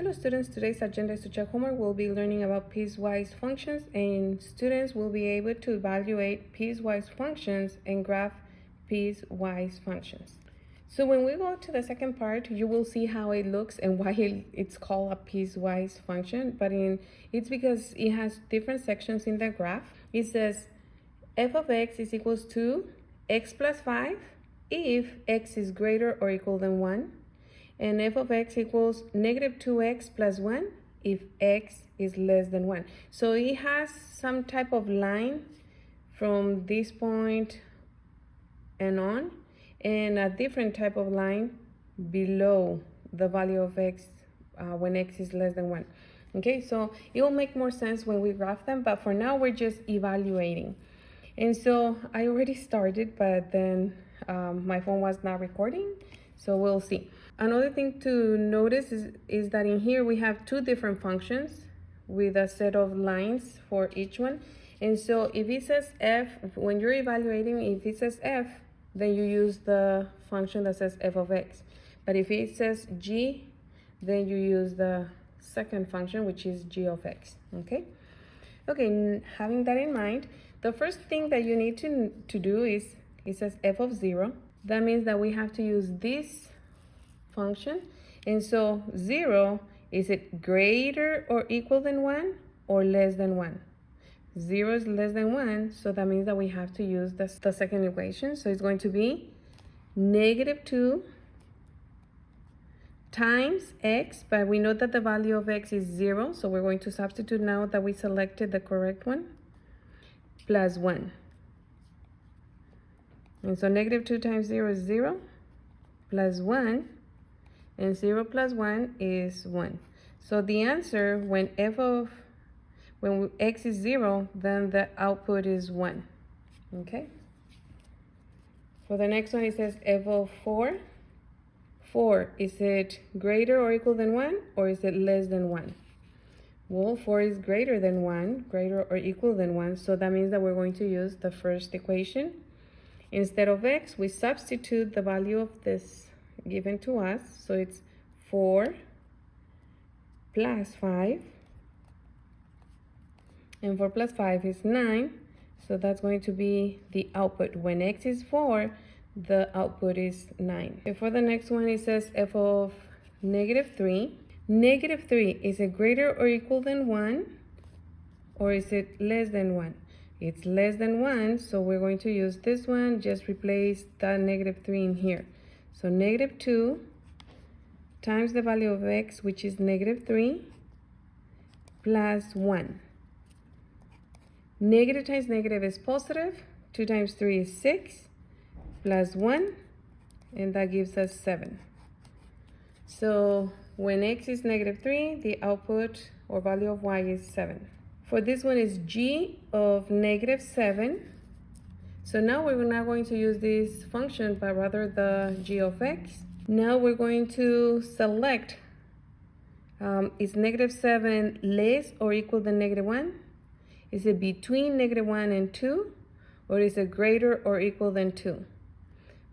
Hello students, today's agenda is to check homework. We'll be learning about piecewise functions, and students will be able to evaluate piecewise functions and graph piecewise functions. So when we go to the second part, you will see how it looks and why it's called a piecewise function, but it's because it has different sections in the graph. It says f of x is equals to x plus 5 if x is greater or equal than 1. And f of x equals negative 2x plus 1 if x is less than 1. So it has some type of line from this point and on, and a different type of line below the value of x when x is less than 1. Okay, so it will make more sense when we graph them, but for now we're just evaluating. And so I already started, but then my phone was not recording, so we'll see. Another thing to notice is that in here we have two different functions with a set of lines for each one. And so if it says f, when you're evaluating, if it says f, then you use the function that says f of x. But if it says g, then you use the second function, which is g of x, okay? Okay, having that in mind, the first thing that you need to do is, it says f of 0. That means that we have to use this function. And so 0, is it greater or equal than 1 or less than 1? 0 is less than 1, so that means that we have to use the second equation. So it's going to be negative 2 times x, but we know that the value of x is 0, so we're going to substitute now that we selected the correct one, plus 1. And so negative 2 times 0 is 0, plus 1, and 0 plus 1 is 1. So the answer, when x is 0, then the output is 1. Okay? For the next one, it says f of 4. 4, is it greater or equal than 1, or is it less than 1? Well, 4 is greater than 1, greater or equal than 1, so that means that we're going to use the first equation. Instead of x, we substitute the value of this given to us, so it's 4 plus 5, and 4 plus 5 is 9, so that's going to be the output. When x is 4, the output is 9. And for the next one, it says f of negative 3. Negative 3, is it greater or equal than 1, or is it less than 1? It's less than 1, so we're going to use this one. Just replace the negative 3 in here. So negative 2 times the value of x, which is negative 3, plus 1. Negative times negative is positive. 2 times 3 is 6, plus 1, and that gives us 7. So when x is negative 3, the output or value of y is 7. For this one is g of negative 7. So now we're not going to use this function, but rather the g of x. Now we're going to select, is negative 7 less or equal than negative 1? Is it between negative 1 and 2? Or is it greater or equal than 2?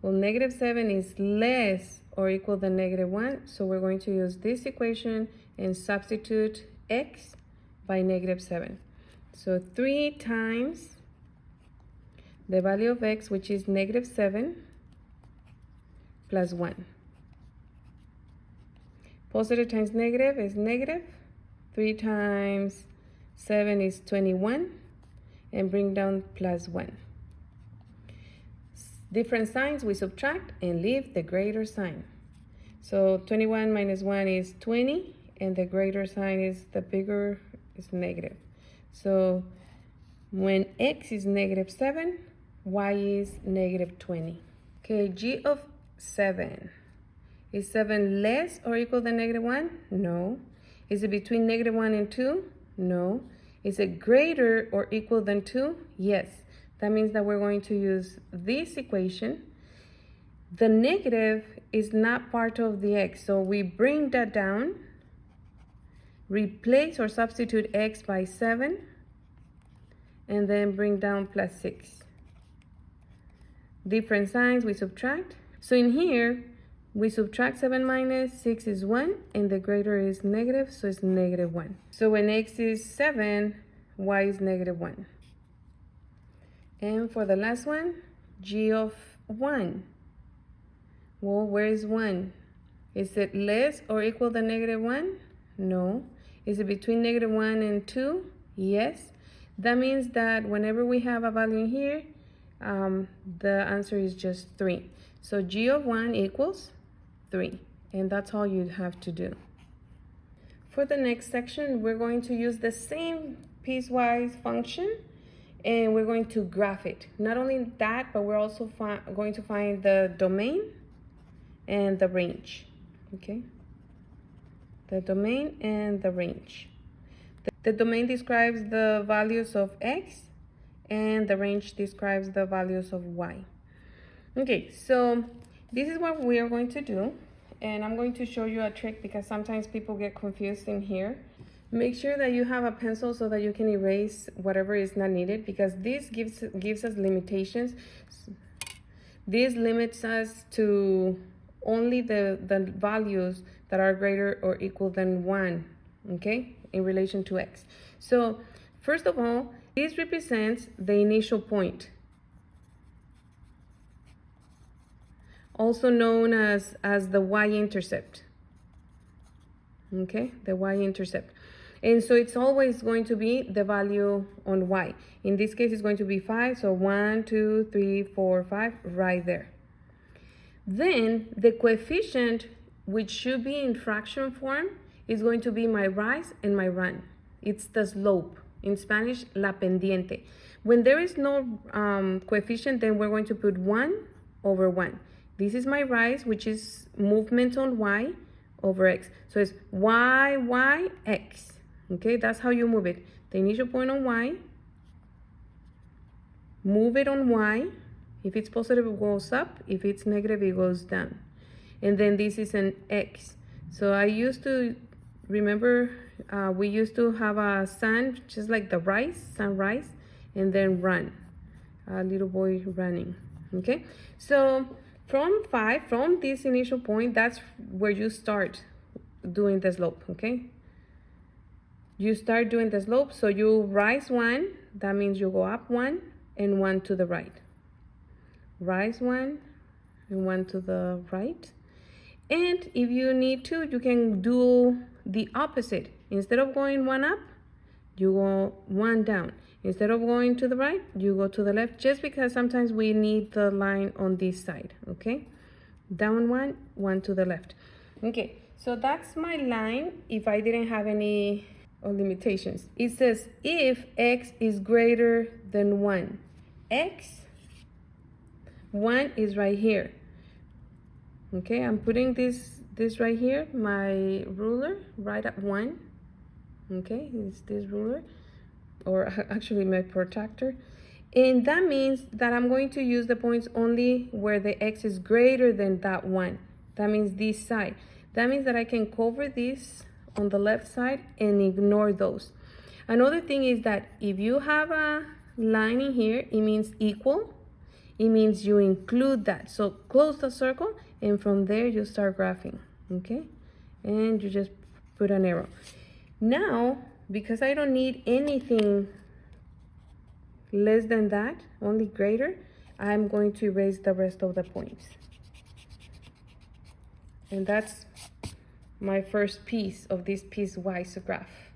Well, negative 7 is less or equal than negative 1, so we're going to use this equation and substitute x by negative 7. So 3 times the value of x, which is negative 7, plus 1. Positive times negative is negative. 3 times 7 is 21, and bring down plus 1. Different signs, we subtract and leave the greater sign. So 21 minus 1 is 20, and the greater sign is the bigger is negative. So when x is negative 7, y is negative 20. Okay, g of 7. Is 7 less or equal than negative 1? No. Is it between negative 1 and 2? No. Is it greater or equal than 2? Yes. That means that we're going to use this equation. The negative is not part of the x, so we bring that down, replace or substitute x by 7, and then bring down plus 6. Different signs, we subtract. So in here, We subtract 7 minus 6 is 1, and the greater is negative, so it's negative 1. So when x is 7, y is negative 1. And for the last one, g of 1. Well, where is 1? Is it less or equal than negative 1? No. Is it between negative 1 and 2? Yes. That means that whenever we have a value in here, the answer is just 3. So g of 1 equals 3. And that's all you have to do. For the next section, we're going to use the same piecewise function, and we're going to graph it. Not only that, but we're also going to find the domain and the range. Okay? The domain and the range. The domain describes the values of x, and the range describes the values of y. Okay, so this is what we are going to do, and I'm going to show you a trick because sometimes people get confused in here. Make sure that you have a pencil so that you can erase whatever is not needed, because this gives us limitations. This limits us to only the values that are greater or equal than 1, okay, in relation to x. So first of all, this represents the initial point, also known as the y-intercept, okay, the y-intercept. And so it's always going to be the value on y. In this case, it's going to be 5, so 1, 2, 3, 4, 5, right there. Then the coefficient, which should be in fraction form, is going to be my rise and my run. It's the slope. In Spanish, la pendiente. When there is no coefficient, then we're going to put 1 over 1. This is my rise, which is movement on y over x. So it's y, y, x. Okay, that's how you move it. The initial point on y, move it on y. If it's positive, it goes up. If it's negative, it goes down. And then this is an x. So I used to remember, we used to have a sun, just like the rise, sunrise, and then run. A little boy running. Okay, so from 5, from this initial point, that's where you start doing the slope. Okay, you start doing the slope, so you rise 1, that means you go up 1 and 1 to the right. Rise 1 and 1 to the right. And if you need to, you can do the opposite. Instead of going 1 up, you go 1 down. Instead of going to the right, you go to the left, just because sometimes we need the line on this side, okay? Down 1, 1 to the left. Okay, so that's my line if I didn't have any limitations. It says if x is greater than 1. X, 1 is right here. Okay, I'm putting this right here, my ruler, right at 1. Okay, it's this ruler, or actually my protractor. And that means that I'm going to use the points only where the x is greater than that 1. That means this side. That means that I can cover this on the left side and ignore those. Another thing is that if you have a line in here, it means equal. It means you include that. So close the circle, and from there you start graphing, okay? And you just put an arrow. Now, because I don't need anything less than that, only greater, I'm going to erase the rest of the points. And that's my first piece of this piecewise graph.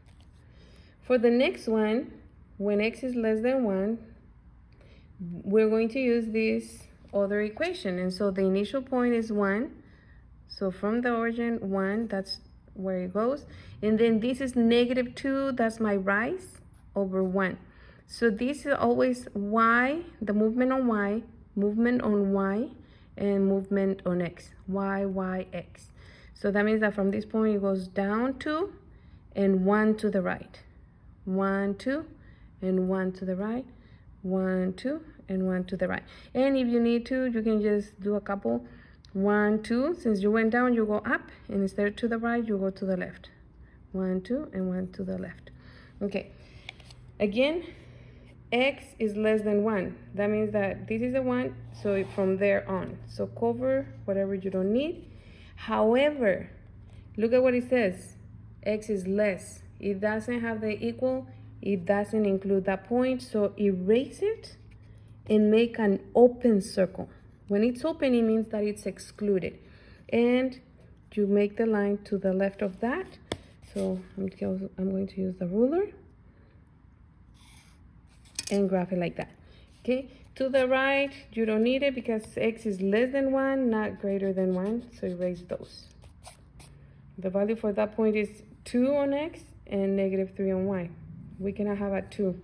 For the next one, when x is less than 1, we're going to use this other equation. And so the initial point is 1. So from the origin, 1, that's where it goes. And then this is negative 2, that's my rise, over 1. So this is always y, the movement on y, and movement on x, y, y, x. So that means that from this point, it goes down 2 and 1 to the right. 1, 2, and 1 to the right. 1, 2, and 1 to the right. And if you need to, you can just do a couple. 1, 2, since you went down, you go up, and instead of to the right, you go to the left. 1, 2, and 1 to the left. Okay, again, x is less than 1. That means that this is the 1, so from there on. So cover whatever you don't need. However, look at what it says. X is less. It doesn't have the equal. It doesn't include that point. So erase it and make an open circle. When it's open, it means that it's excluded. And you make the line to the left of that. So I'm going to use the ruler and graph it like that. Okay, to the right, you don't need it because X is less than 1, not greater than 1. So erase those. The value for that point is 2 on X and -3 on Y. We cannot have a 2.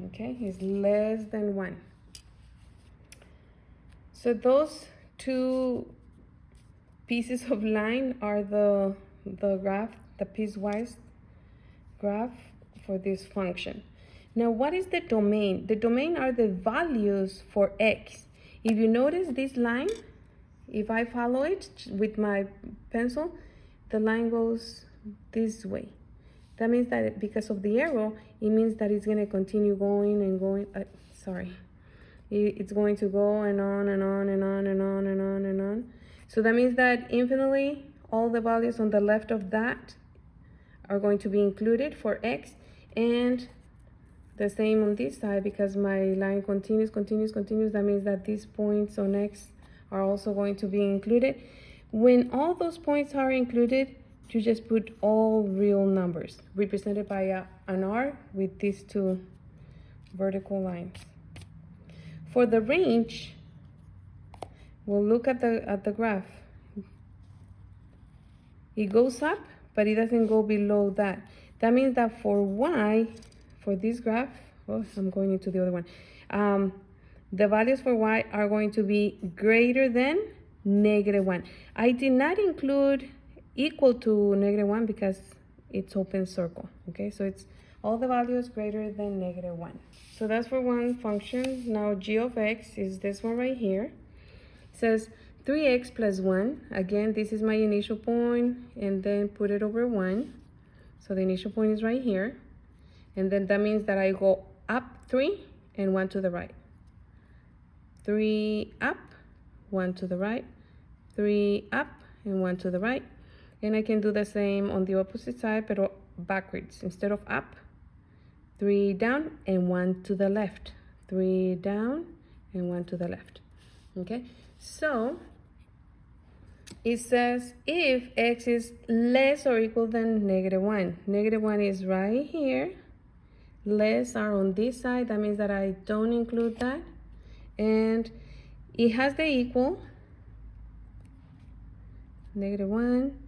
Okay, it's less than 1. So those two pieces of line are the graph, the piecewise graph for this function. Now, what is the domain? The domain are the values for X. If you notice this line, if I follow it with my pencil, the line goes this way. That means that because of the arrow, it means that it's going to continue going and going. It's going to go and on and on and on and on and on and on. So that means that infinitely, all the values on the left of that are going to be included for X, and the same on this side because my line continues. That means that these points on X are also going to be included. When all those points are included, you just put all real numbers represented by an R with these two vertical lines. For the range, we'll look at the graph. It goes up, but it doesn't go below that. That means that for Y, for this graph, I'm going into the other one. The values for Y are going to be greater than -1. I did not include equal to -1 because it's open circle. Okay, so it's all the values greater than -1. So that's for one function. Now g of x is this one right here. It says 3x plus 1. Again, this is my initial point, and then put it over 1. So the initial point is right here. And then that means that I go up 3 and 1 to the right. 3 up, 1 to the right. 3 up and 1 to the right. And I can do the same on the opposite side, but backwards. Instead of up, 3 down and 1 to the left. 3 down and 1 to the left. Okay, so it says if x is less or equal than -1. -1 is right here. Less are on this side. That means that I don't include that. And it has the equal, -1.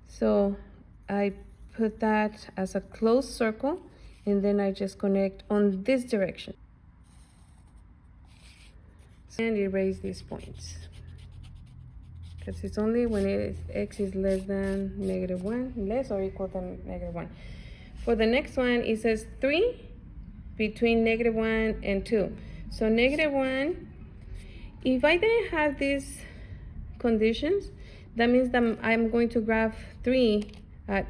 So I put that as a closed circle, and then I just connect on this direction. And erase these points. Because it's only when x is less than -1, less or equal than -1. For the next one, it says 3 between -1 and 2. So -1, if I didn't have these conditions, that means that I'm going to graph 3 at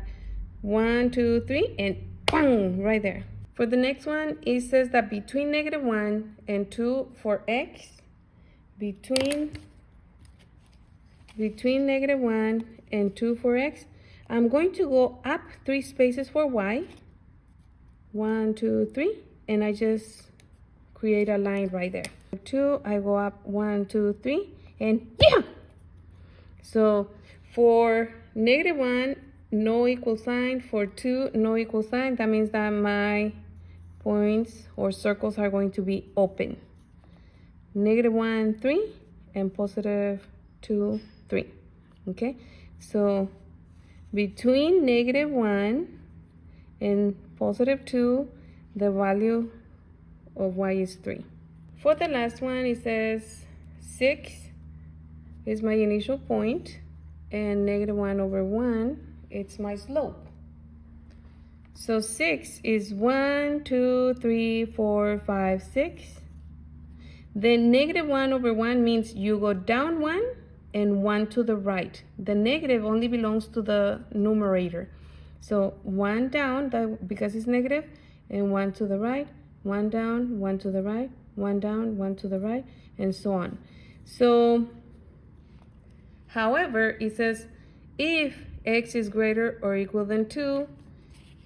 1, 2, 3, and bang, right there. For the next one, it says that between -1 and 2 for x, between -1 and 2 for x, I'm going to go up 3 spaces for y. 1, 2, 3, and I just create a line right there. 2, I go up 1, 2, 3, and yeah! So for -1, no equal sign. For 2, no equal sign. That means that my points or circles are going to be open. -1, 3, and +2, 3. Okay, so between -1 and +2, the value of y is 3. For the last one, it says 6 is my initial point, and -1 over 1, it's my slope. So 6 is 1, 2, 3, 4, 5, 6. Then -1 over 1 means you go down 1 and 1 to the right. The negative only belongs to the numerator. So 1 down, because it's negative, and 1 to the right, 1 down, 1 to the right, 1 down, 1 to the right, and so on. So However, it says if x is greater or equal than 2,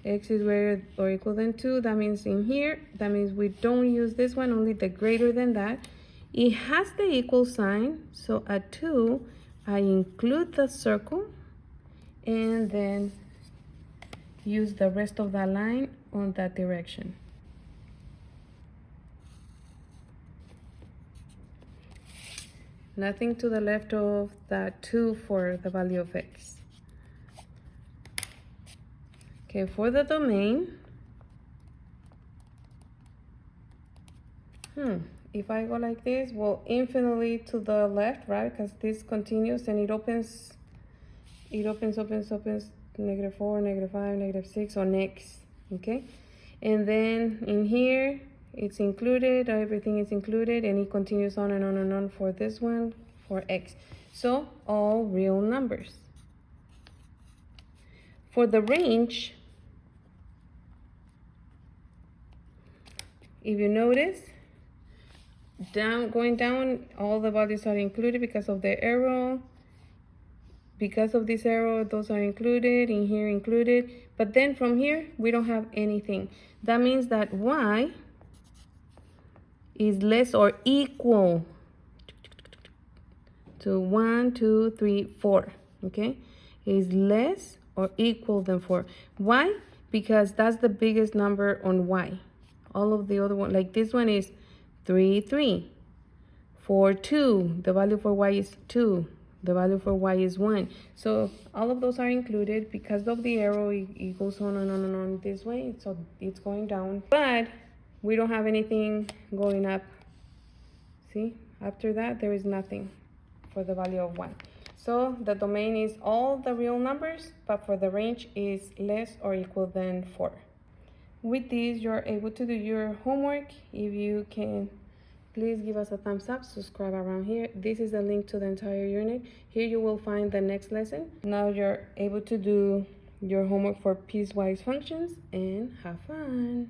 x is greater or equal than 2, that means in here, that means we don't use this one, only the greater than that. It has the equal sign, so at 2, I include the circle and then use the rest of that line on that direction. Nothing to the left of that 2 for the value of x. Okay, for the domain, if I go like this, well, infinitely to the left, right? Because this continues and it opens, opens, -4, -5, -6 on x, okay? And then in here, it's included, everything is included, and it continues on and on and on for this one, for x. So, all real numbers. For the range, if you notice, going down, all the values are included because of the arrow. Because of this arrow, those are included, in here included. But then from here, we don't have anything. That means that y is less or equal to 1, 2, 3, 4, okay? Is less or equal than 4. Why? Because that's the biggest number on y. All of the other one, like this one is 3, 3. 4, 2. The value for y is 2. The value for y is 1. So all of those are included. Because of the arrow, it goes on and on and on this way. So it's going down. But we don't have anything going up. See? After that, there is nothing for the value of y. So the domain is all the real numbers, but for the range is less or equal than 4. With this, you're able to do your homework. If you can, please give us a thumbs up, subscribe around here. This is the link to the entire unit. Here you will find the next lesson. Now you're able to do your homework for piecewise functions and have fun.